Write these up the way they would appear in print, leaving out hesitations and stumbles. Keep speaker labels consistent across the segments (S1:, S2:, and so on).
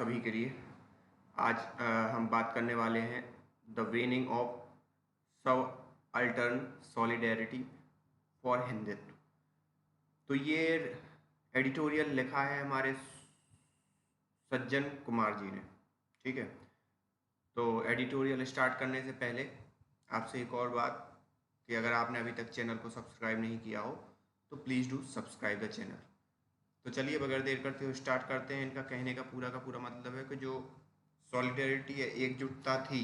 S1: सभी के लिए। आज हम बात करने वाले हैं द वेनिंग ऑफ सब अल्टर्न सॉलिडेरिटी फॉर हिंदुत्व। तो ये एडिटोरियल लिखा है हमारे सज्जन कुमार जी ने। ठीक है, तो एडिटोरियल स्टार्ट करने से पहले आपसे एक और बात कि अगर आपने अभी तक चैनल को सब्सक्राइब नहीं किया हो तो please do subscribe the channel. तो चलिए बगैर देर करते हुए स्टार्ट करते हैं। इनका कहने का पूरा मतलब है कि जो सॉलिडेरिटी है, एकजुटता थी,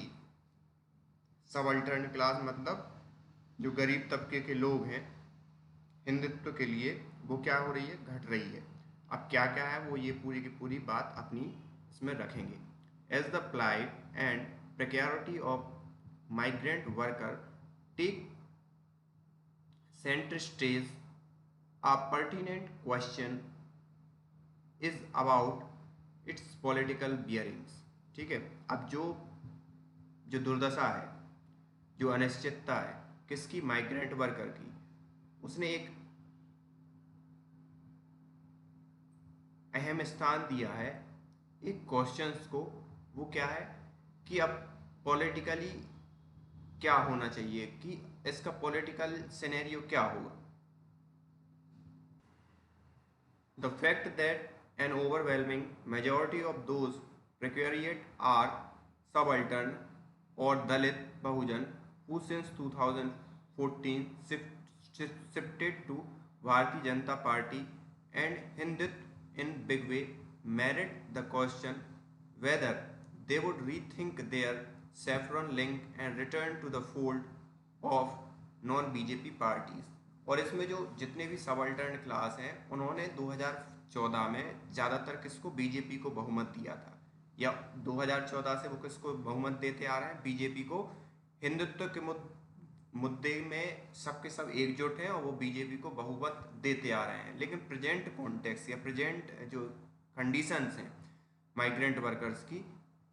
S1: सबअल्टर्न क्लास मतलब जो गरीब तबके के लोग हैं, हिंदुत्व के लिए वो क्या हो रही है, घट रही है। अब क्या क्या है वो ये पूरी की पूरी बात अपनी इसमें रखेंगे। As the plight and precarity of migrant worker take center stage, a pertinent question is about its political bearings। ठीक है, अब जो जो दुर्दशा है, जो अनिश्चितता है किसकी, माइग्रेंट वर्कर की, उसने एक अहम स्थान दिया है एक क्वेश्चंस को। वो क्या है कि अब पॉलिटिकली क्या होना चाहिए, कि इसका पॉलिटिकल सिनेरियो क्या होगा। The fact that an overwhelming majority of those precariat are subaltern और दलित बहुजन who since 2014 shifted to Bharatiya Janata Party and Hindutva in big way merit the question whether they would rethink their saffron link and return to the fold of non-BJP parties। और इसमें जो जितने भी सबअल्टर्न class हैं उन्होंने 2014 में ज़्यादातर किसको, बीजेपी को बहुमत दिया था, या 2014 से वो किसको बहुमत देते आ रहे हैं, बीजेपी को। हिंदुत्व के मुद्दे में सबके सब एकजुट हैं और वो बीजेपी को बहुमत देते आ रहे हैं। लेकिन प्रेजेंट कॉन्टेक्स्ट या प्रेजेंट जो कंडीशंस हैं माइग्रेंट वर्कर्स की,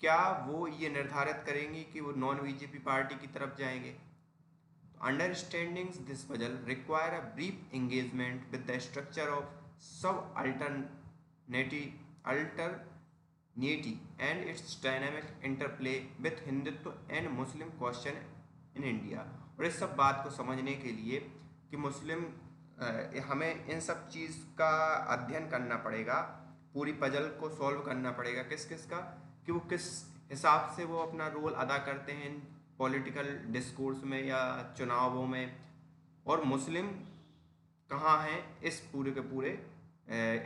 S1: क्या वो ये निर्धारित करेंगी कि वो नॉन बीजेपी पार्टी की तरफ जाएंगे। Understanding this puzzle require a brief engagement with the structure of सब अल्टरनेटी and its dynamic interplay with Hindutva and Muslim question in India. और इस सब बात को समझने के लिए कि मुस्लिम हमें इन सब चीज़ का अध्ययन करना पड़ेगा, पूरी पजल को सॉल्व करना पड़ेगा किस किस का, कि वो किस हिसाब से वो अपना रोल अदा करते हैं पॉलिटिकल डिस्कोर्स में या चुनावों में, और मुस्लिम कहाँ हैं इस पूरे के पूरे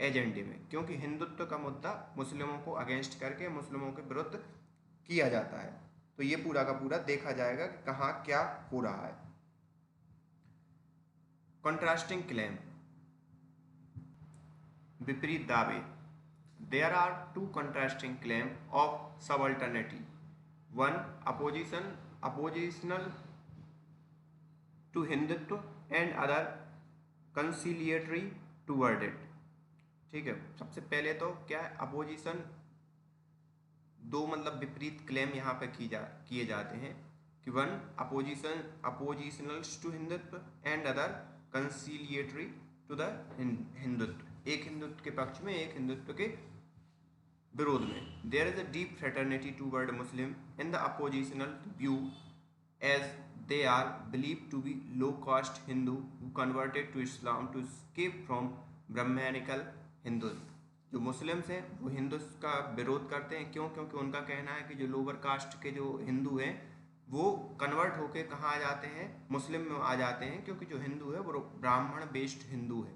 S1: एजेंडे में। क्योंकि हिंदुत्व का मुद्दा मुस्लिमों को अगेंस्ट करके मुस्लिमों के विरुद्ध किया जाता है, तो ये पूरा का पूरा देखा जाएगा कि कहाँ क्या हो रहा है। कंट्रास्टिंग क्लेम, विपरीत दावे। There are two contrasting claim of subalternity, one oppositional to Hindutva and other conciliatory toward it. ठीक है, सबसे पहले तो क्या है, अपोजिशन, दो मतलब विपरीत क्लेम यहाँ पे किए जाते हैं कि one oppositional to Hindutva and other conciliatory to the Hindutva, एक हिंदुत्व के पक्ष में एक हिंदुत्व के विरोध में। There is a deep fraternity toward Muslim in the oppositional view as they are believed to be low-caste Hindu who converted to Islam to escape from Brahmanical Hinduism। जो Muslims हैं वो हिंदू का विरोध करते हैं, क्यों? क्योंकि उनका कहना है कि जो लोअर कास्ट के जो हिंदू हैं वो कन्वर्ट होके कहाँ आ जाते हैं, मुस्लिम में आ जाते हैं, क्योंकि जो हिंदू है वो ब्राह्मण बेस्ड हिंदू है।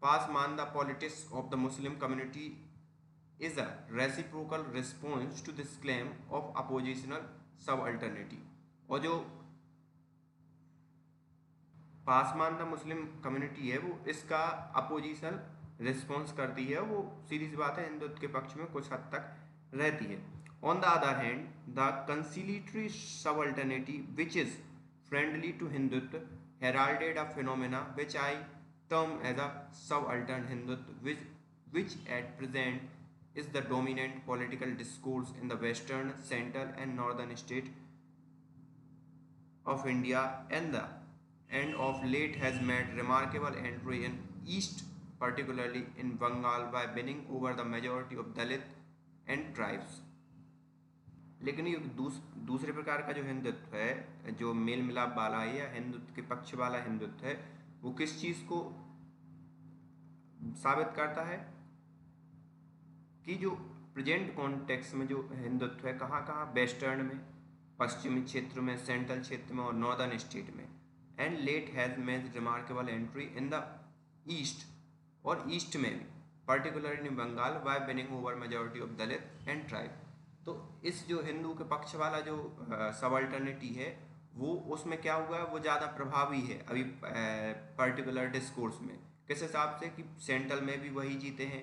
S1: Paswan the politics of the Muslim community is a reciprocal response to this claim of oppositional subalternity। और जो पासवान द मुस्लिम कम्युनिटी है वो इसका अपोजिशन रिस्पॉन्स करती है, वो सीधी सी बात है हिंदुत्व के पक्ष में कुछ हद तक रहती है। On the other hand the conciliatory subalternity which is friendly to Hindutva heralded a phenomena which I term as a subaltern Hindutva, which at present is the dominant political discourse in the western, central and northern state of India, and of late has made remarkable entry in East particularly in Bengal, by winning over the majority of Dalit and tribes. लेकिन ये दूसरे प्रकार का जो हिंदुत्व है, जो mail मिलाप वाला है या हिंदुत्व के पक्ष वाला हिंदुत्व है, वो किस चीज को साबित करता है कि जो प्रेजेंट कॉन्टेक्स्ट में जो हिंदुत्व है कहाँ कहाँ, वेस्टर्न में, पश्चिमी क्षेत्र में, सेंट्रल क्षेत्र में और नॉर्दर्न स्टेट में, and late has made remarkable entry in the east, और ईस्ट में भी, particularly in Bengal, by winning over majority of Dalit and tribe. तो इस जो हिंदू के पक्ष वाला जो सब अल्टरनेटी है, वो उसमें क्या हुआ है, वो ज़्यादा प्रभावी है अभी पर्टिकुलर डिस्कोर्स में। किस हिसाब से कि सेंट्रल में भी वही जीते हैं,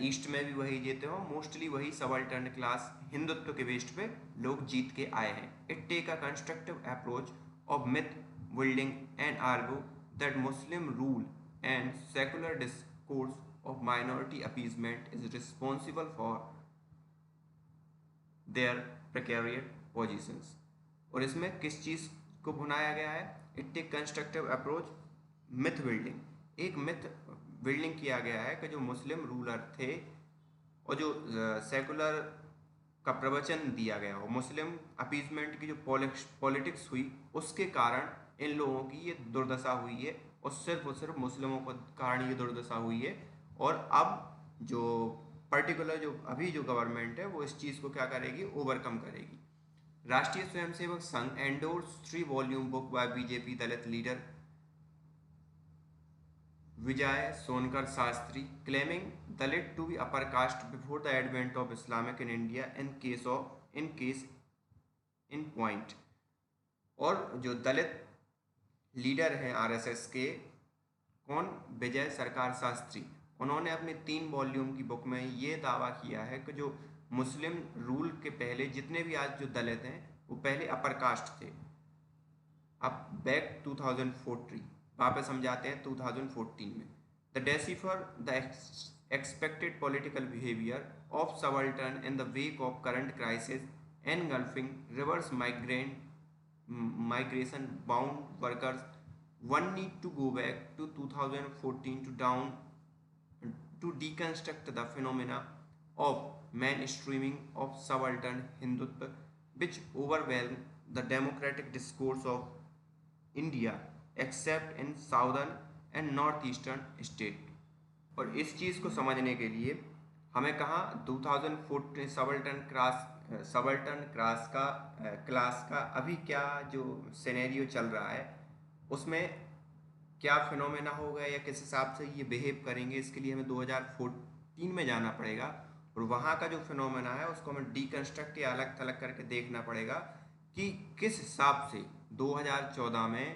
S1: ईस्ट में भी वही जीते हो, मोस्टली वही सब अल्टर्न क्लास हिंदुत्व के बेस्ड पे लोग जीत के आए हैं। It take a constructive approach of myth building and argue that Muslim rule and secular discourse of minority appeasement is responsible for their precarious positions. और इसमें किस चीज़ को भुनाया गया है, it take constructive approach myth building, एक myth building किया गया है कि जो मुस्लिम रूलर थे और जो सेकुलर का प्रवचन दिया गया हो, मुस्लिम अपीजमेंट की जो पॉलिटिक्स हुई, उसके कारण इन लोगों की ये दुर्दशा हुई है, और सिर्फ मुस्लिमों के कारण ये दुर्दशा हुई है। और अब जो पर्टिकुलर जो अभी जो गवर्नमेंट है वो इस चीज़ को क्या करेगी, ओवरकम करेगी। राष्ट्रीय Swayamsevak Sangh endorse 3 volume book by BJP Dalit leader Vijay Sonkar Shastri, claiming Dalit to be upper caste before the advent of Islamic in India in point। और जो दलित लीडर हैं आरएसएस के, कौन, विजय सरकार शास्त्री, उन्होंने अपने 3 वॉल्यूम की बुक में ये दावा किया है कि जो मुस्लिम रूल के पहले जितने भी आज जो दलित हैं वो पहले अपर कास्ट थे। अब बैक 2014 वापस हम जाते हैं 2014 में। The decipher the expected political behaviour of subaltern in the wake of current crisis engulfing reverse migration bound workers, one need to go back to 2014 to deconstruct the phenomena of mainstreaming of subaltern Hindutva which overwhelm the democratic discourse of India except in southern and northeastern state। और इस चीज़ को समझने के लिए हमें कहाँ 2014 subaltern class का अभी क्या जो सिनेरियो चल रहा है, उसमें क्या फिनोमेना होगा या किस हिसाब से ये बिहेव करेंगे, इसके लिए हमें 2014 में जाना पड़ेगा, और वहाँ का जो फिनोमेना है उसको हमें डिकन्स्ट्रक्ट या अलग थलग करके देखना पड़ेगा कि किस हिसाब से 2014 में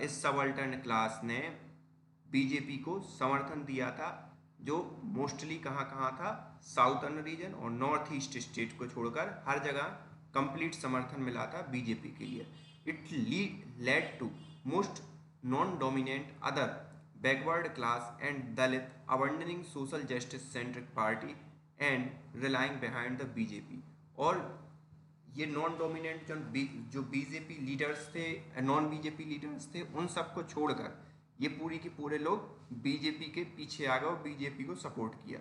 S1: इस सबल्टर्न क्लास ने बीजेपी को समर्थन दिया था, जो मोस्टली कहाँ कहाँ था, साउथर्न रीजन और नॉर्थ ईस्ट स्टेट को छोड़कर हर जगह कंप्लीट समर्थन मिला था बीजेपी के लिए। It led to most non dominant other backward class and Dalit abandoning social justice centric party and relying behind the BJP. और ये नॉन डोमिनेंट जो बीजेपी लीडर्स थे, नॉन बीजेपी लीडर्स थे, उन सबको छोड़कर ये पूरी के पूरे लोग बीजेपी के पीछे आ गए और बीजेपी को सपोर्ट किया।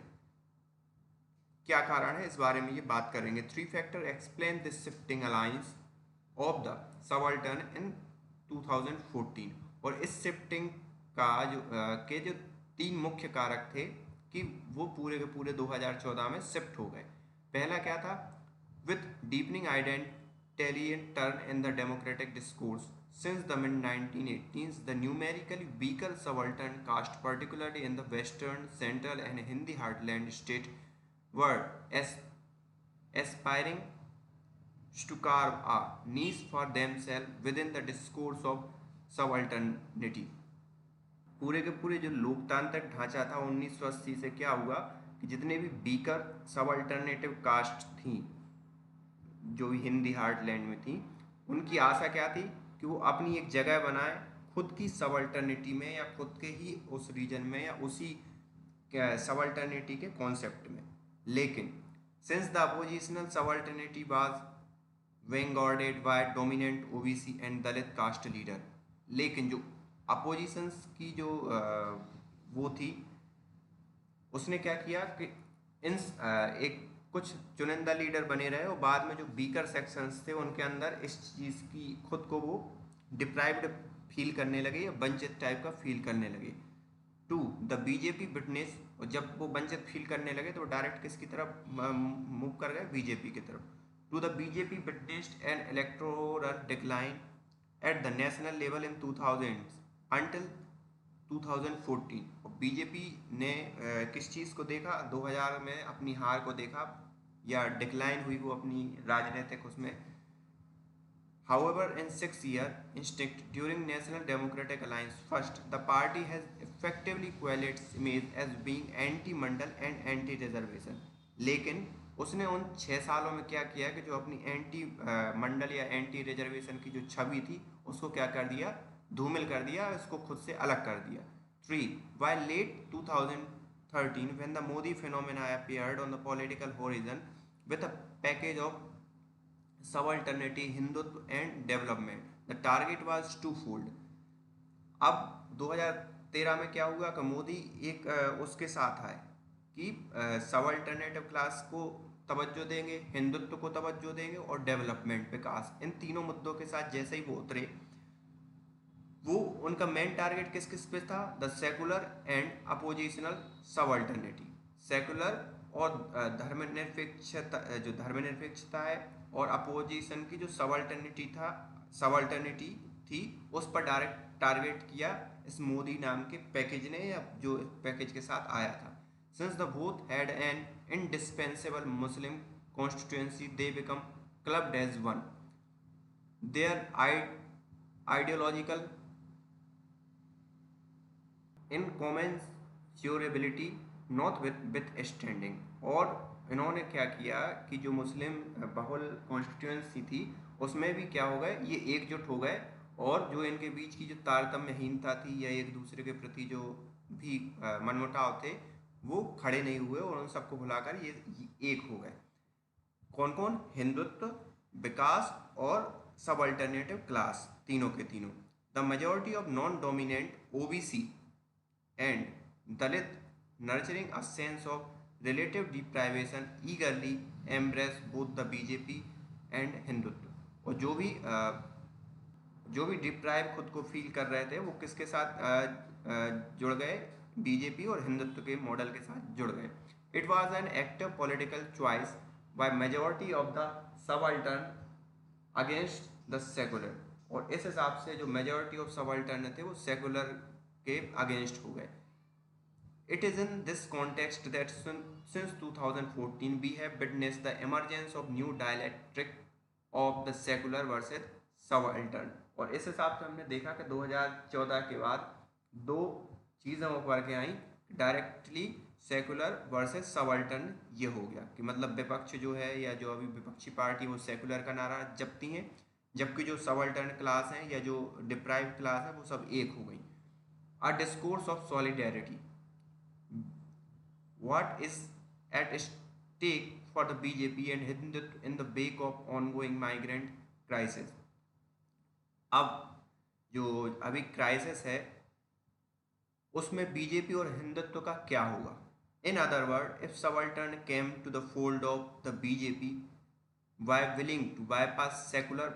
S1: क्या कारण है, इस बारे में ये बात करेंगे। 3 factor explain this shifting alliance of the subaltern in 2014। और इस शिफ्टिंग का जो 3 मुख्य कारक थे कि वो पूरे के पूरे 2014 में शिफ्ट हो गए। पहला क्या था, with deepening identitarian turn in the democratic discourse since the mid-1980s, the numerically weaker subaltern caste, particularly in the western, central and Hindi heartland state, were aspiring to carve a niche for themselves within the discourse of subalternity। पूरे के पूरे जो लोकतांत्रिक ढांचा था 1980 से क्या हुआ कि जितने भी वीकर सब अल्टरनेटिव कास्ट थी जो भी हिंदी हार्टलैंड में थी, उनकी आशा क्या थी कि वो अपनी एक जगह बनाए खुद की सब अल्टरनेटी में या खुद के ही उस रीजन में या उसी सब अल्टरनेटी के कॉन्सेप्ट में। लेकिन since the oppositional subalternity was vanguarded by dominant OBC and Dalit caste leader, लेकिन जो अपोजिशंस की जो वो थी, उसने क्या किया कि एक कुछ चुनिंदा लीडर बने रहे और बाद में जो वीकर सेक्शंस थे उनके अंदर इस चीज़ की खुद को वो डिप्राइव्ड फील करने लगे या वंचित टाइप का फील करने लगे। टू द बीजेपी विटनेस, और जब वो वंचित फील करने लगे तो डायरेक्ट किसकी तरफ मूव कर गए, बीजेपी की तरफ। To the BJP witnessed an electoral decline at the national level in 2000 until 2014। और बीजेपी ने किस चीज़ को देखा, 2000 में अपनी हार को देखा या डिक्लाइन हुई वो अपनी राजनीतिक उसमें। However, in 6 year instinct during National Democratic Alliance first, the party has effectively quelled its image as being anti-मंडल and anti-reservation। लेकिन उसने उन 6 सालों में क्या किया कि जो अपनी एंटी मंडल या एंटी रिजर्वेशन की जो छवि थी उसको क्या कर दिया, धूमिल कर दिया, उसको खुद से अलग कर दिया। 3. By late 2013, when the Modi phenomena appeared on the political horizon with a package of subalternity, Hindutva and development, the target was twofold। अब 2013 में क्या हुआ कि मोदी एक उसके साथ आए कि सबअल्टरनेटिव क्लास को तवज्जो देंगे, हिंदुत्व को तवज्जो देंगे और डेवलपमेंट विकास, इन तीनों मुद्दों के साथ जैसे ही वो उतरे, वो उनका मेन टारगेट किस किस पे था, द सेकुलर एंड अपोजिशनल सबअल्टरनिटी। सेकुलर और धर्मनिरपेक्षता, जो धर्मनिरपेक्षता है, और अपोजिशन की जो सबअल्टरनिटी थी उस पर डायरेक्ट टारगेट किया इस मोदी नाम के पैकेज ने, या जो पैकेज के साथ आया था। Since the both had an indispensable Muslim constituency they become clubbed as one. Their ideological incommensurability notwithstanding. और इन्होंने क्या किया कि जो मुस्लिम बहुल कॉन्स्टिट्यूएंसी थी उसमें भी क्या हो गए, ये एकजुट हो गए, और जो इनके बीच की जो तारतम्यहीनता थी या एक दूसरे के प्रति जो भी मनमुटाव थे वो खड़े नहीं हुए और उन सबको भुलाकर ये एक हो गए। कौन कौन, हिंदुत्व, विकास और सब अल्टरनेटिव क्लास, तीनों के तीनों। The majority of non dominant OBC and Dalit nurturing a sense of relative deprivation eagerly embrace both the BJP and Hindutva. और जो भी डिप्राइव खुद को फील कर रहे थे वो किसके साथ जुड़ गए, बीजेपी और हिंदुत्व के मॉडल के साथ जुड़ गए। It was an active political choice by majority of the subaltern against the secular. और इस हिसाब से जो मेजोरिटी ऑफ सबअल्टर्न थे वो सेकुलर के अगेंस्ट हो गए। It is in this context that since 2014 we have witnessed the emergence of new dialectic of the secular versus subaltern। और इस हिसाब से हमने देखा कि 2014 के बाद दो चीज़ें उभर के आई, डायरेक्टली सेकुलर वर्सेस सबअल्टर्न। ये हो गया कि मतलब विपक्ष जो है या जो अभी विपक्षी पार्टी वो सेकुलर का नारा जपती हैं, जबकि जो सबअल्टर्न क्लास हैं या जो डिप्राइव्ड क्लास है वो सब एक हो गई। अ discourse of solidarity, what is at stake for the BJP and Hindutva in the wake of ongoing migrant crisis। अब जो अभी क्राइसिस है उसमें बीजेपी और हिंदुत्व का क्या होगा। In other word, if subaltern came to the fold of the BJP by willing to bypass secular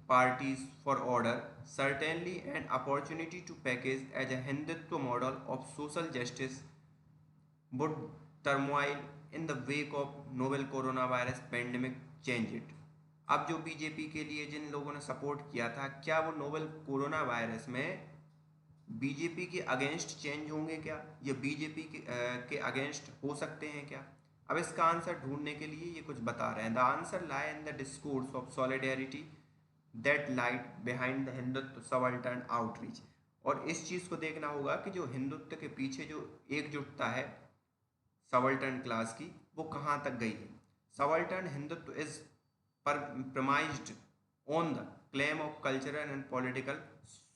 S1: parties for order, certainly an opportunity to package as a Hindutva model of social justice would turmoil in the wake of novel coronavirus pandemic change it। अब जो BJP के लिए जिन लोगों ने support किया था, क्या वो नोवेल कोरोना वायरस में बीजेपी के अगेंस्ट चेंज होंगे क्या, या बीजेपी के अगेंस्ट हो सकते हैं क्या। अब इसका आंसर ढूंढने के लिए ये कुछ बता रहे हैं। The answer lie in the discourse of solidarity that light behind the Hindutva subaltern outreach. और इस चीज़ को देखना होगा कि जो हिंदुत्व के पीछे जो एकजुटता है सबअल्टर्न क्लास की, वो कहाँ तक गई है। Subaltern Hindutva is premised on the claim of cultural and political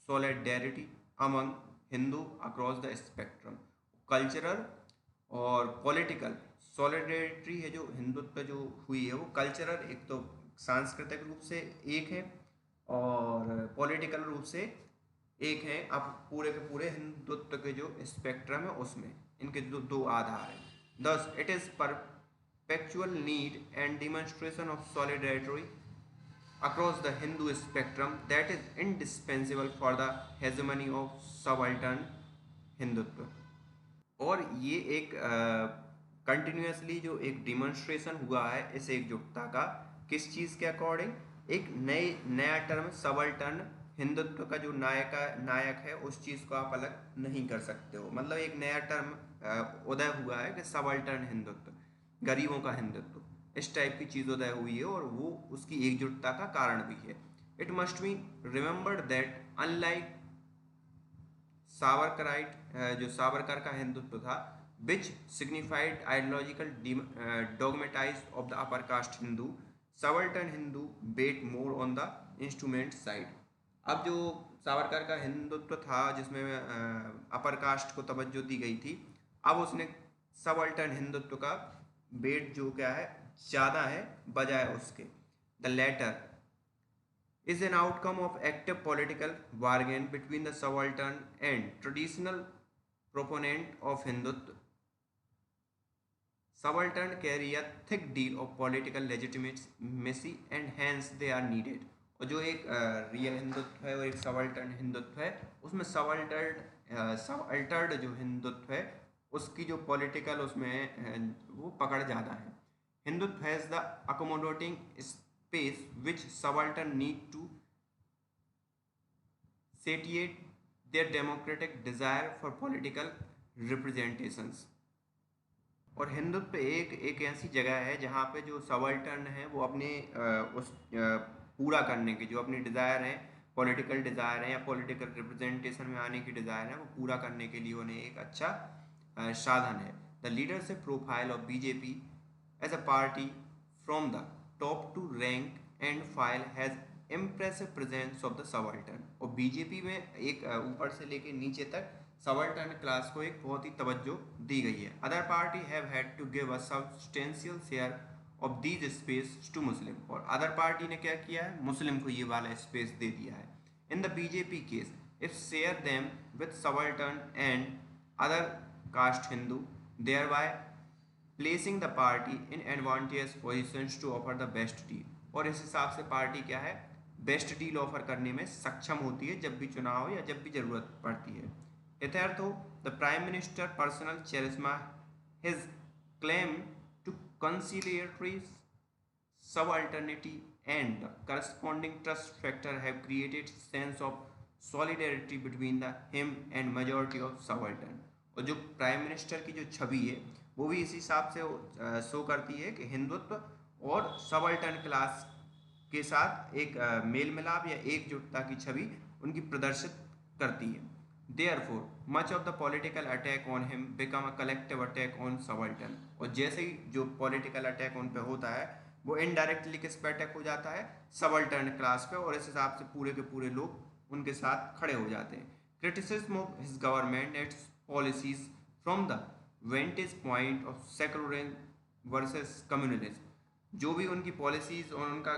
S1: solidarity among Hindu across the spectrum। Cultural और पॉलिटिकल सॉलिडेरिटी है जो हिंदुत्व जो हुई है वो कल्चरल, एक तो सांस्कृतिक रूप से एक है और पॉलिटिकल रूप से एक है अब पूरे के पूरे हिंदुत्व के जो स्पेक्ट्रम है उसमें इनके जो दो आधार हैं। Thus it is perpetual need and demonstration of solidarity across the Hindu spectrum that is indispensable for the hegemony of subaltern Hindutva. और ये एक कंटिन्यूसली जो एक डिमॉन्स्ट्रेशन हुआ है इस एकजुटता का, किस चीज़ के अकॉर्डिंग, एक नया टर्म सबल्टर्न हिंदुत्व का जो नायक है उस चीज़ को आप अलग नहीं कर सकते हो। मतलब एक नया टर्म उदय हुआ है कि सबल्टर्न हिंदुत्व, गरीबों का हिंदुत्व, इस टाइप की चीज़ उदय हुई है और वो उसकी एकजुटता का कारण भी है। It must be remembered that unlike Savarkarite, जो सावरकर का हिंदुत्व था, which signified ideological dogmatize of the upper caste Hindu, subaltern Hindu bet more on the instrument side. अब जो सावरकर का हिंदुत्व था जिसमें अपर कास्ट को तवज्जो दी गई थी, अब उसने सबाल्टर्न हिंदुत्व का बेट जो क्या है ज़्यादा है बजाय उसके। The latter is an outcome of active political bargain between the subaltern and traditional proponent of Hindutva. Subaltern carry a thick deal of political legitimacy and hence they are needed. और जो एक रियल हिंदुत्व है और एक subaltern Hindutva है, उसमें सबाल्टर्ड जो हिंदुत्व है उसकी जो पॉलिटिकल उसमें वो पकड़ ज़्यादा है। Hindutva has the accommodating space which subaltern need to satiate their democratic desire for political representations। और हिंदुत्व एक ऐसी जगह है जहाँ पे जो सबाल्टर्न है वो अपने पूरा करने के जो अपनी डिज़ायर हैं, पॉलिटिकल डिज़ायर हैं या पॉलिटिकल रिप्रेजेंटेशन में आने की डिज़ायर है, वो पूरा करने के लिए उन्हें एक अच्छा साधन है। The leadership profile of BJP as a party from the top to rank and file has impressive presence of the subaltern. और बीजेपी में एक ऊपर से लेके नीचे तक सबाल्टर्न क्लास को एक बहुत ही तवज्जो दी गई है। Other party have had to give a substantial share of these space to Muslim. और अदर पार्टी ने क्या किया है, मुस्लिम को ये वाला स्पेस दे दिया है। In the BJP case if share them with subaltern and other caste Hindu, thereby placing the party in advantage positions to offer the best deal. और इस हिसाब से पार्टी क्या है, बेस्ट डील ऑफर करने में सक्षम होती है जब भी चुनाव या जब भी जरूरत पड़ती है। Hitherto, the Prime Minister personal charisma, his claim to conciliatory subalternity and the corresponding trust factor have created sense of solidarity between the him and majority of subaltern। और जो प्राइम मिनिस्टर की जो छवि है वो भी इस हिसाब से शो करती है कि हिंदुत्व और सबाल्टर्न क्लास के साथ एक मेल मिलाप या एकजुटता की छवि उनकी प्रदर्शित करती है। Therefore, much of the political attack on him become a collective attack on subaltern। और जैसे ही जो political attack उन पे होता है वो इनडायरेक्टली किस पे अटैक हो जाता है, सबाल्टर्न क्लास पे, और इस हिसाब से पूरे के पूरे लोग उनके साथ खड़े हो जाते हैं। Criticism of his government its policies from the vantage point of secularism versus communalism, जो भी उनकी पॉलिसीज और उनका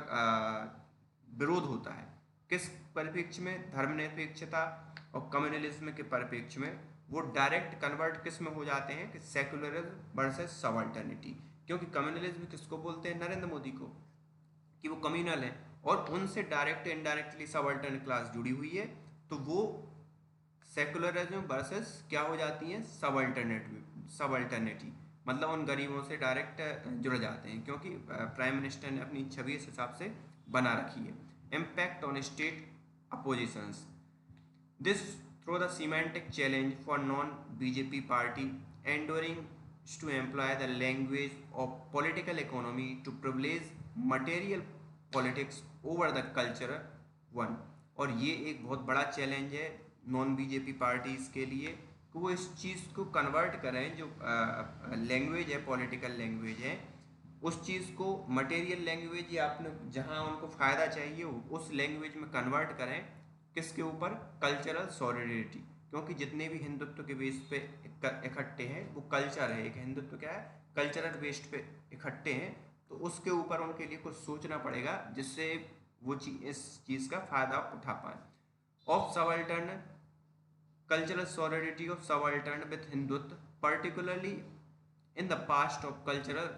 S1: विरोध होता है किस परिप्रेक्ष्य में, धर्मनिरपेक्षता और कम्युनलिज्म के परिप्रेक्ष्य में, वो डायरेक्ट कन्वर्ट किस में हो जाते हैं कि सेकुलरिज्म वर्सेस सबाल्टर्निटी। क्योंकि कम्युनलिज्म किसको बोलते हैं, नरेंद्र मोदी को, कि वो कम्युनल है और उनसे डायरेक्ट इनडायरेक्टली सबाल्टर्न क्लास जुड़ी हुई है, तो वो सेकुलरिज्म वर्सेस क्या हो जाती है, सबाल्टर्निटी, मतलब उन गरीबों से डायरेक्ट जुड़ जाते हैं क्योंकि प्राइम मिनिस्टर ने अपनी छवि इस हिसाब से बना रखी है। Impact on state oppositions, this through the semantic challenge for non-BJP party enduring to employ the language of political economy to privilege material politics over the culture one। और ये एक बहुत बड़ा चैलेंज है नॉन बीजेपी पार्टीज के लिए कि वो इस चीज़ को कन्वर्ट करें, जो लैंग्वेज है, पॉलिटिकल लैंग्वेज है, उस चीज़ को मटेरियल लैंग्वेज या अपने जहाँ उनको फ़ायदा चाहिए उस लैंग्वेज में कन्वर्ट करें। किसके ऊपर, कल्चरल सॉलिडेरिटी। क्योंकि जितने भी हिंदुत्व के बेस पे इकट्ठे हैं वो कल्चर है, एक हिंदुत्व क्या है, कल्चरल बेस्ड पे इकट्ठे हैं, तो उसके ऊपर उनके लिए कुछ सोचना पड़ेगा जिससे वो इस चीज़ का फ़ायदा उठा पाए। of subaltern cultural solidarity of subaltern with Hindutva, particularly in the past of cultural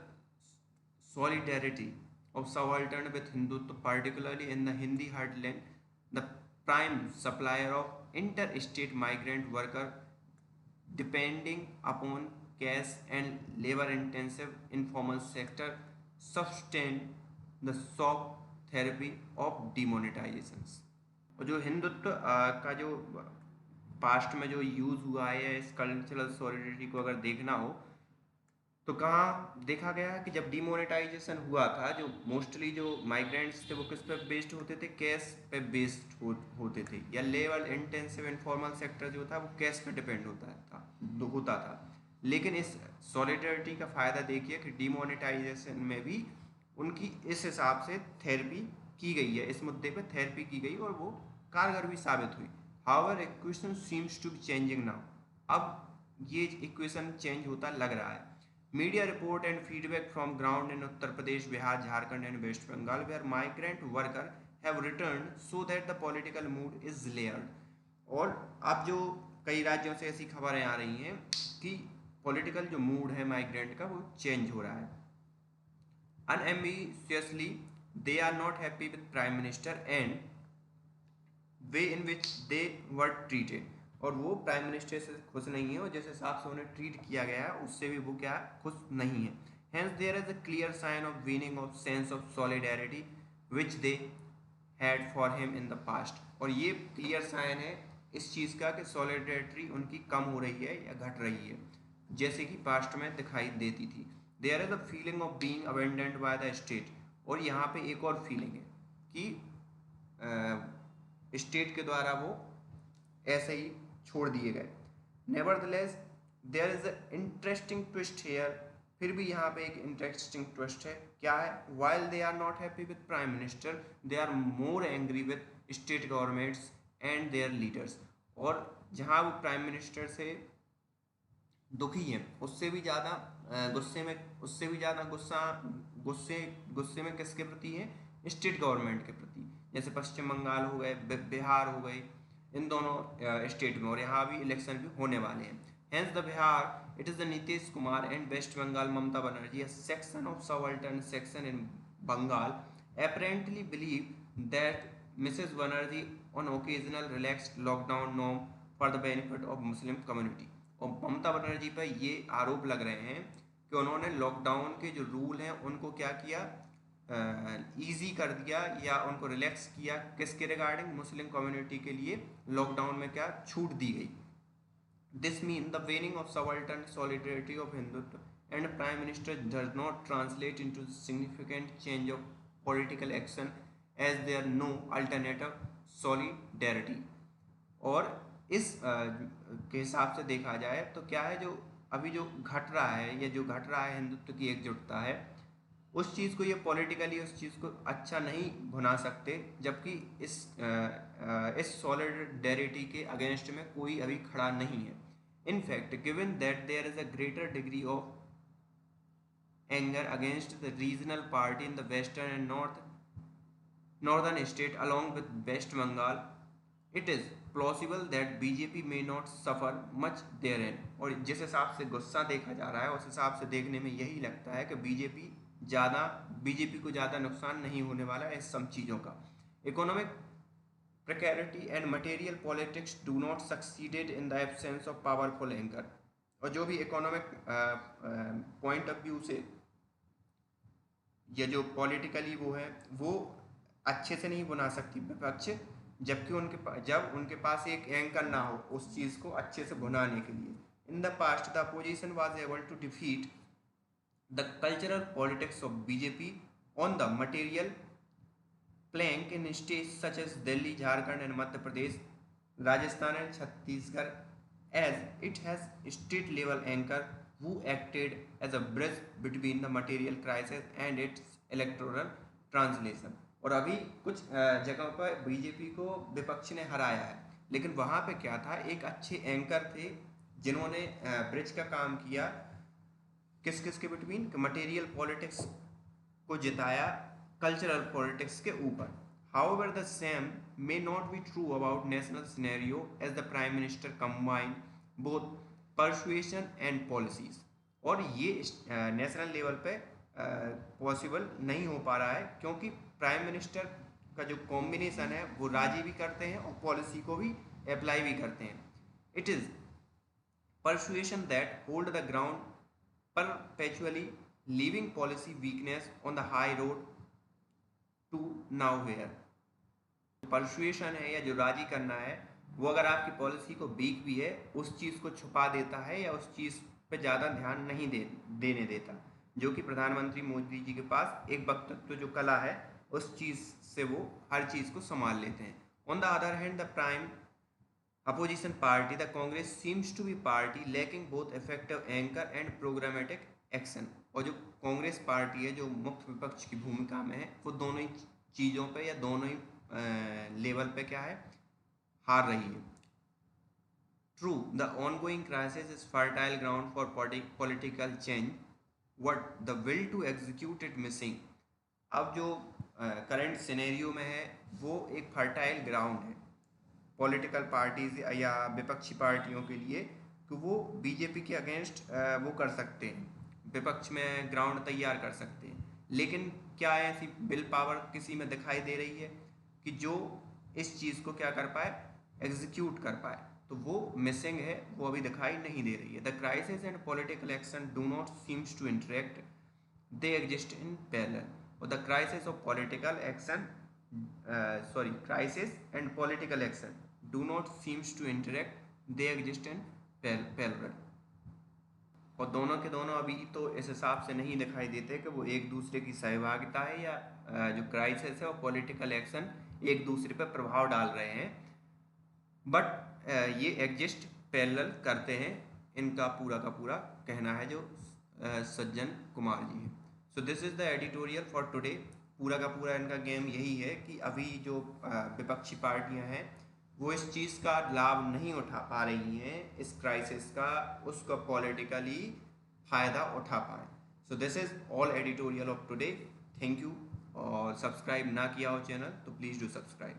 S1: solidarity of subaltern with Hindutva, particularly in the Hindi heartland, the prime supplier of interstate migrant worker depending upon cash and labor-intensive informal sector sustain the shock therapy of demonetizations। और जो हिंदुत्व का जो past में जो use हुआ है इस cultural solidarity को अगर देखना हो तो कहाँ देखा गया है कि जब डिमोनेटाइजेशन हुआ था, जो मोस्टली जो माइग्रेंट्स थे वो किस पे बेस्ड होते थे, कैश पे बेस्ड होते थे, या लेवल इंटेंसिव इनफॉर्मल सेक्टर जो था वो कैश पे डिपेंड होता था। लेकिन इस सॉलिडरिटी का फ़ायदा देखिए कि डिमोनेटाइजेशन में भी उनकी इस हिसाब से थेरेपी की गई है, इस मुद्दे पे थेरेपी की गई और वो कारगर भी साबित हुई। However equation seems to be changing now, अब ये इक्वेशन चेंज होता लग रहा है। Media report and feedback from ground in Uttar Pradesh, Bihar, Jharkhand and West Bengal where migrant workers have returned so that the political mood is layered। और अब जो कई राज्यों से ऐसी खबरें आ रही हैं कि पॉलिटिकल जो मूड है माइग्रेंट का वो चेंज हो रहा है। Unambiguously they are not happy with Prime Minister and way in which they were treated, और वो प्राइम मिनिस्टर से खुश नहीं है और जिस हिसाब से उन्हें ट्रीट किया गया है उससे भी वो क्या खुश नहीं है। Hence there is a clear sign of weaning of sense of solidarity which they had for him in the past, और ये क्लियर साइन है इस चीज़ का कि सॉलिडेरिटी उनकी कम हो रही है या घट रही है जैसे कि पास्ट में दिखाई देती थी। There is a feeling of being abandoned by the state, और यहाँ पे एक और फीलिंग है कि स्टेट के द्वारा वो ऐसे ही छोड़ दिए गए। Nevertheless there is a interesting twist here, फिर भी यहाँ पे एक इंटरेस्टिंग ट्विस्ट है। क्या है? While they are not happy with prime minister they are more angry with state governments and their leaders, और जहाँ वो प्राइम मिनिस्टर से दुखी हैं उससे भी ज़्यादा गुस्से में किसके प्रति है? स्टेट गवर्नमेंट के प्रति, जैसे पश्चिम बंगाल हो गए, बिहार हो गए, इन दोनों स्टेट में, और यहाँ भी इलेक्शन भी होने वाले हैं। Hence the Bihar it is the Nitish Kumar and West Bengal Mamata Banerjee, a section of subaltern section in Bengal apparently believe that Mrs. Banerjee on occasional relaxed lockdown norm for the benefit of Muslim community, और ममता बनर्जी पर ये आरोप लग रहे हैं कि उन्होंने लॉकडाउन के जो रूल हैं उनको क्या किया, ईजी कर दिया या उनको रिलैक्स किया, किसके रिगार्डिंग? मुस्लिम कम्युनिटी के लिए लॉकडाउन में क्या छूट दी गई। This mean the waning of subaltern solidarity of Hindutva and prime minister does not translate into significant change of political action as there no alternative solidarity. और इस के हिसाब से देखा जाए तो क्या है, जो अभी जो घट रहा है या जो घट रहा है हिंदुत्व की एकजुटता है, उस चीज़ को ये पॉलिटिकली उस चीज़ को अच्छा नहीं भुना सकते, जबकि इस सॉलिडेरिटी के अगेंस्ट में कोई अभी खड़ा नहीं है। In fact given that there is a greater degree of anger against the regional party in the western and northern state along with West Bengal, it is plausible that BJP may not suffer much there and, और जिस हिसाब से गुस्सा देखा जा रहा है उस हिसाब से देखने में यही लगता है कि बीजेपी को ज़्यादा नुकसान नहीं होने वाला है इस सब चीज़ों का। Economic precarity and material politics do not succeeded in the absence of powerful anchor, और जो भी इकोनॉमिक पॉइंट ऑफ व्यू से या जो पॉलिटिकली वो है वो अच्छे से नहीं बना सकती विपक्ष, जबकि जब उनके पास एक एंकर ना हो उस चीज़ को अच्छे से भुनाने के लिए। In the past the opposition was able to defeat the cultural politics of BJP on the material plank in states such as Delhi, Jharkhand and Madhya Pradesh, Rajasthan and Chhattisgarh, as it has state level anchor who acted as a bridge between the material crisis and its electoral translation। और अभी कुछ जगहों पर BJP को विपक्ष ने हराया है, लेकिन वहाँ पे क्या था, एक अच्छे एंकर थे जिन्होंने ब्रिज का काम किया किस के बिटवीन, मटेरियल पॉलिटिक्स को जिताया कल्चरल पॉलिटिक्स के ऊपर। However, the same may not be true about national scenario as the Prime Minister combined both persuasion and policies. और ये नेशनल लेवल पे पॉसिबल नहीं हो पा रहा है क्योंकि प्राइम मिनिस्टर का जो कॉम्बिनेशन है वो राजी भी करते हैं और पॉलिसी को भी अप्लाई भी करते हैं. It is persuasion that hold the ground perpetually, leaving policy weakness on the high road to nowhere. Persuasion है या जो राजी करना है वो अगर आपकी पॉलिसी को वीक भी है उस चीज़ को छुपा देता है या उस चीज़ पे ज़्यादा ध्यान नहीं देने देता, जो कि प्रधानमंत्री मोदी जी के पास एक वक्तृत्व जो कला है उस चीज़ से वो हर चीज़ को संभाल लेते हैं. On the other hand the prime opposition party, the Congress seems to be party lacking both effective anchor and programmatic action. और जो कांग्रेस पार्टी है जो मुख्य विपक्ष की भूमिका में है वो दोनों ही चीज़ों पे या दोनों ही लेवल पे क्या है, हार रही है. True, the ongoing crisis is fertile ground for political change, what the will to execute it missing. अब जो करंट सिनेरियो में है वो एक फर्टाइल ग्राउंड है पॉलिटिकल पार्टीज या विपक्षी पार्टियों के लिए कि वो बीजेपी के अगेंस्ट वो कर सकते हैं, विपक्ष में ग्राउंड तैयार कर सकते हैं. लेकिन क्या ऐसी विल पावर किसी में दिखाई दे रही है कि जो इस चीज़ को क्या कर पाए, एग्जीक्यूट कर पाए? तो वो मिसिंग है, वो अभी दिखाई नहीं दे रही है. The crisis and political action do not seems to interact, they exist in parallel. और the crisis of political action crisis and political action do not seems to interact, they exist in parallel. और दोनों के दोनों अभी तो इस हिसाब से नहीं दिखाई देते कि वो एक दूसरे की सहभागिता है या जो क्राइसिस है और पॉलिटिकल एक्शन एक दूसरे पर प्रभाव डाल रहे हैं, बट ये एग्जिस्ट पैरेलल करते हैं. इनका पूरा का पूरा कहना है जो सज्जन कुमार जी है. So this is the editorial for today. पूरा का पूरा इनका गेम यही है कि अभी जो विपक्षी पार्टियां हैं वो इस चीज़ का लाभ नहीं उठा पा रही हैं, इस क्राइसिस का उसका पॉलिटिकली फ़ायदा उठा पाए. So this is all editorial of today. Thank you. और सब्सक्राइब ना किया हो चैनल तो प्लीज़ डू सब्सक्राइब.